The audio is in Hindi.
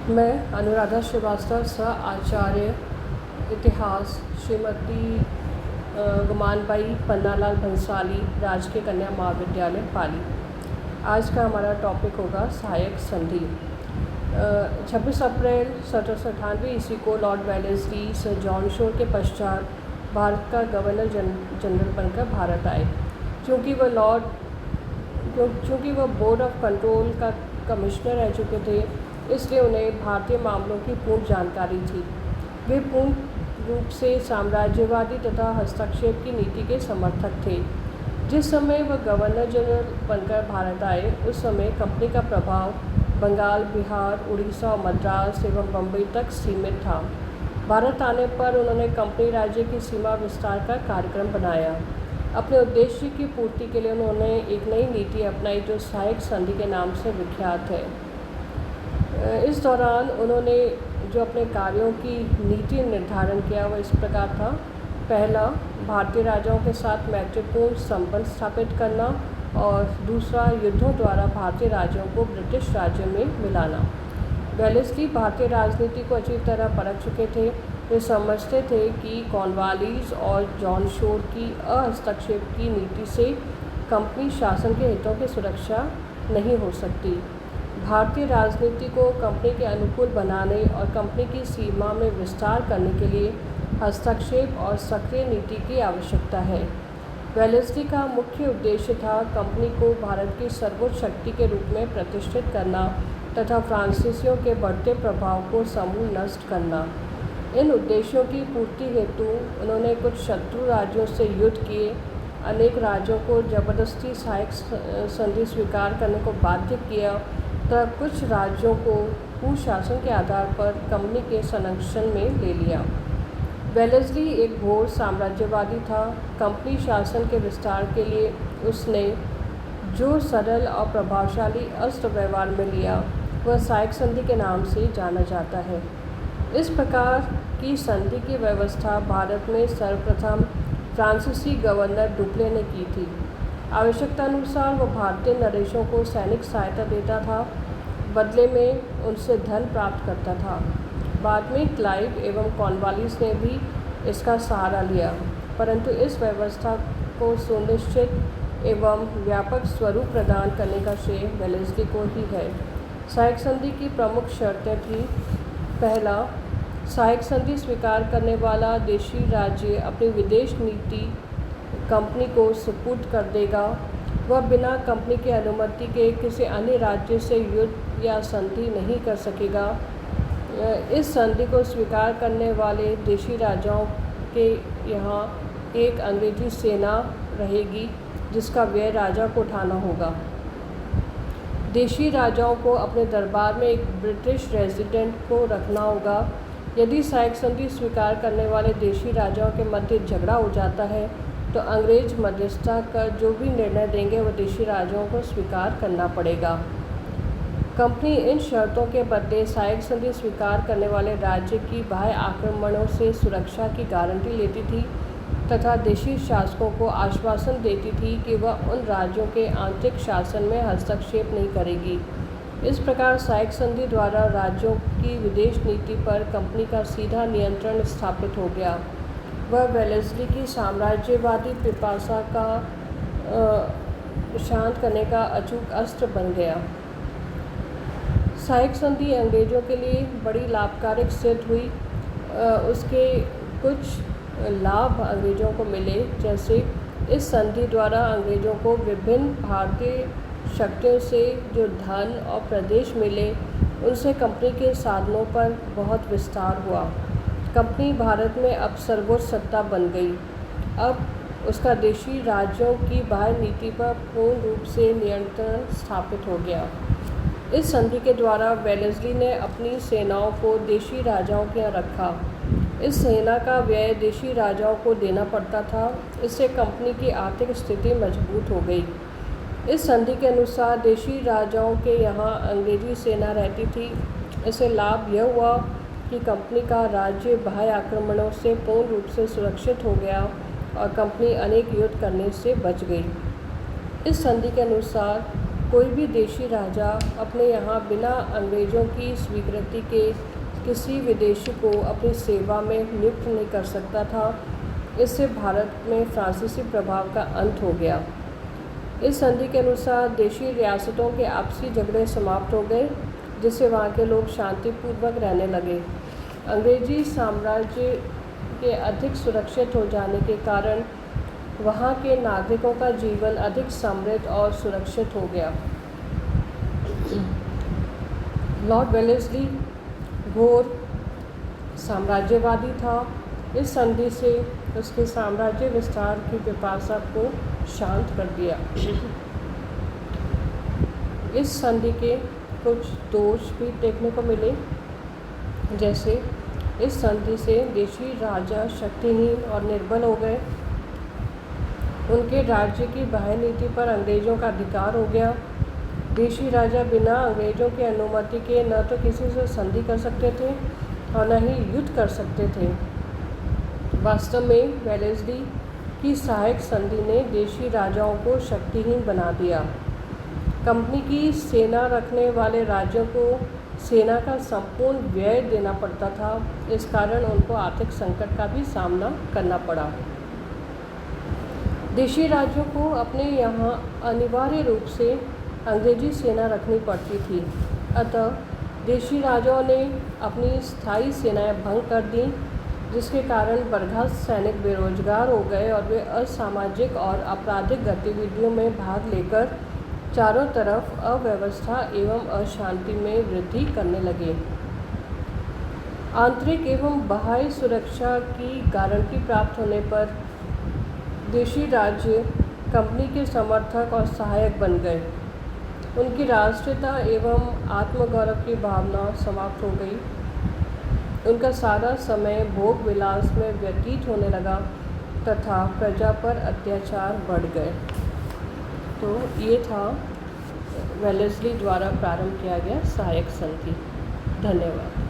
मैं अनुराधा श्रीवास्तव सह आचार्य इतिहास श्रीमती गुमानबाई पन्नालाल भंसाली राजकीय कन्या महाविद्यालय पाली। आज का हमारा टॉपिक होगा सहायक संधि। 26 अप्रैल 1798 ईस्वी को Lord Wellesley sir John Shore के पश्चात भारत का गवर्नर जनरल बनकर भारत आए। चूँकि वह बोर्ड ऑफ कंट्रोल का कमिश्नर रह चुके थे, इसलिए उन्हें भारतीय मामलों की पूर्ण जानकारी थी। वे पूर्ण रूप से साम्राज्यवादी तथा हस्तक्षेप की नीति के समर्थक थे। जिस समय वह गवर्नर जनरल बनकर भारत आए, उस समय कंपनी का प्रभाव बंगाल, बिहार, उड़ीसा और मद्रास एवं बम्बई तक सीमित था। भारत आने पर उन्होंने कंपनी राज्य की सीमा विस्तार का कार्यक्रम बनाया। अपने उद्देश्य की पूर्ति के लिए उन्होंने एक नई नीति अपनाई जो सहायक संधि के नाम से विख्यात है। इस दौरान उन्होंने जो अपने कार्यों की नीति निर्धारण किया वह इस प्रकार था। पहला, भारतीय राजाओं के साथ मैत्रीपूर्ण संबंध स्थापित करना, और दूसरा, युद्धों द्वारा भारतीय राज्यों को ब्रिटिश राज्य में मिलाना। वेलेस्ली भारतीय राजनीति को अच्छी तरह परख चुके थे। वे समझते थे कि कॉर्नवालिस और जॉन शोर की हस्तक्षेप की नीति से कंपनी शासन के हितों की सुरक्षा नहीं हो सकती। भारतीय राजनीति को कंपनी के अनुकूल बनाने और कंपनी की सीमा में विस्तार करने के लिए हस्तक्षेप और सक्रिय नीति की आवश्यकता है। वेलेस्ली का मुख्य उद्देश्य था कंपनी को भारत की सर्वोच्च शक्ति के रूप में प्रतिष्ठित करना तथा फ्रांसीसियों के बढ़ते प्रभाव को समूल नष्ट करना। इन उद्देश्यों की पूर्ति हेतु उन्होंने कुछ शत्रु राज्यों से युद्ध किए, अनेक राज्यों को जबरदस्ती सहायक संधि स्वीकार करने को बाध्य किया तथा कुछ राज्यों को कुशासन के आधार पर कंपनी के संरक्षण में ले लिया। वेलेस्ली एक घोर साम्राज्यवादी था। कंपनी शासन के विस्तार के लिए उसने जो सरल और प्रभावशाली अस्त्र व्यवहार में लिया वह सहायक संधि के नाम से जाना जाता है। इस प्रकार की संधि की व्यवस्था भारत में सर्वप्रथम फ्रांसीसी गवर्नर डुप्ले ने की थी। आवश्यकतानुसार वह भारतीय नरेशों को सैनिक सहायता देता था, बदले में उनसे धन प्राप्त करता था। बाद में क्लाइव एवं कॉर्नवालिस ने भी इसका सहारा लिया, परंतु इस व्यवस्था को सुनिश्चित एवं व्यापक स्वरूप प्रदान करने का श्रेय वेलेस्ली को ही है। सहायक संधि की प्रमुख शर्तें थीं। पहला, सहायक संधि स्वीकार करने वाला देशी राज्य अपनी विदेश नीति कंपनी को सुपुर्द कर देगा। वह बिना कंपनी की अनुमति के किसी अन्य राज्य से युद्ध या संधि नहीं कर सकेगा। इस संधि को स्वीकार करने वाले देशी राजाओं के यहाँ एक अंग्रेजी सेना रहेगी जिसका व्यय राजा को उठाना होगा। देशी राजाओं को अपने दरबार में एक ब्रिटिश रेजिडेंट को रखना होगा। यदि सहायक संधि स्वीकार करने वाले देशी राजाओं के मध्य झगड़ा हो जाता है तो अंग्रेज मध्यस्थता कर जो भी निर्णय देंगे वह देशी राजाओं को स्वीकार करना पड़ेगा। कंपनी इन शर्तों के बदले सहायक संधि स्वीकार करने वाले राज्य की बाह्य आक्रमणों से सुरक्षा की गारंटी लेती थी तथा देशी शासकों को आश्वासन देती थी कि वह उन राज्यों के आंतरिक शासन में हस्तक्षेप नहीं करेगी। इस प्रकार सहायक संधि द्वारा राज्यों की विदेश नीति पर कंपनी का सीधा नियंत्रण स्थापित हो गया। वह वेलेस्ली की साम्राज्यवादी पिपासा का शांत करने का अचूक अस्त्र बन गया। सहायक संधि अंग्रेज़ों के लिए बड़ी लाभकारक सिद्ध हुई। उसके कुछ लाभ अंग्रेज़ों को मिले, जैसे इस संधि द्वारा अंग्रेज़ों को विभिन्न भारतीय शक्तियों से जो धन और प्रदेश मिले उनसे कंपनी के साधनों पर बहुत विस्तार हुआ। कंपनी भारत में अब सर्वोच्च सत्ता बन गई। अब उसका देशी राज्यों की बाह्य नीति पर पूर्ण रूप से नियंत्रण स्थापित हो गया। इस संधि के द्वारा वेलेस्ली ने अपनी सेनाओं को देशी राजाओं के यहाँ रखा। इस सेना का व्यय देशी राजाओं को देना पड़ता था। इससे कंपनी की आर्थिक स्थिति मजबूत हो गई। इस संधि के अनुसार देशी राजाओं के यहाँ अंग्रेजी सेना रहती थी। इससे लाभ यह हुआ कि कंपनी का राज्य बाह्य आक्रमणों से पूर्ण रूप से सुरक्षित हो गया और कंपनी अनेक युद्ध करने से बच गई। इस संधि के अनुसार कोई भी देशी राजा अपने यहाँ बिना अंग्रेज़ों की स्वीकृति के किसी विदेशी को अपनी सेवा में नियुक्त नहीं कर सकता था। इससे भारत में फ्रांसीसी प्रभाव का अंत हो गया। इस संधि के अनुसार देशी रियासतों के आपसी झगड़े समाप्त हो गए, जिससे वहाँ के लोग शांतिपूर्वक रहने लगे। अंग्रेजी साम्राज्य के अधिक सुरक्षित हो जाने के कारण वहाँ के नागरिकों का जीवन अधिक समृद्ध और सुरक्षित हो गया। लॉर्ड वेलेस्ली घोर साम्राज्यवादी था। इस संधि से उसके साम्राज्य विस्तार की पिपासा को शांत कर दिया। इस संधि के कुछ दोष भी देखने को मिले, जैसे इस संधि से देशी राजा शक्तिहीन और निर्बल हो गए। उनके राज्य की बाह्य नीति पर अंग्रेज़ों का अधिकार हो गया। देशी राजा बिना अंग्रेज़ों की अनुमति के न तो किसी से संधि कर सकते थे और न ही युद्ध कर सकते थे। वास्तव में वेलेस्ली की सहायक संधि ने देशी राजाओं को शक्तिहीन बना दिया। कंपनी की सेना रखने वाले राज्यों को सेना का संपूर्ण व्यय देना पड़ता था। इस कारण उनको आर्थिक संकट का भी सामना करना पड़ा। देशी राज्यों को अपने यहाँ अनिवार्य रूप से अंग्रेजी सेना रखनी पड़ती थी। अतः देशी राजाओं ने अपनी स्थायी सेनाएं भंग कर दी, जिसके कारण बर्खास्त सैनिक बेरोजगार हो गए और वे असामाजिक और आपराधिक गतिविधियों में भाग लेकर चारों तरफ अव्यवस्था एवं अशांति में वृद्धि करने लगे। आंतरिक एवं बाह्य सुरक्षा की गारंटी प्राप्त होने पर देशी राज्य कंपनी के समर्थक और सहायक बन गए। उनकी राष्ट्रीयता एवं आत्मगौरव की भावना समाप्त हो गई। उनका सारा समय भोग विलास में व्यतीत होने लगा तथा प्रजा पर अत्याचार बढ़ गए। तो ये था वेलेस्ली द्वारा प्रारंभ किया गया सहायक संधि। धन्यवाद।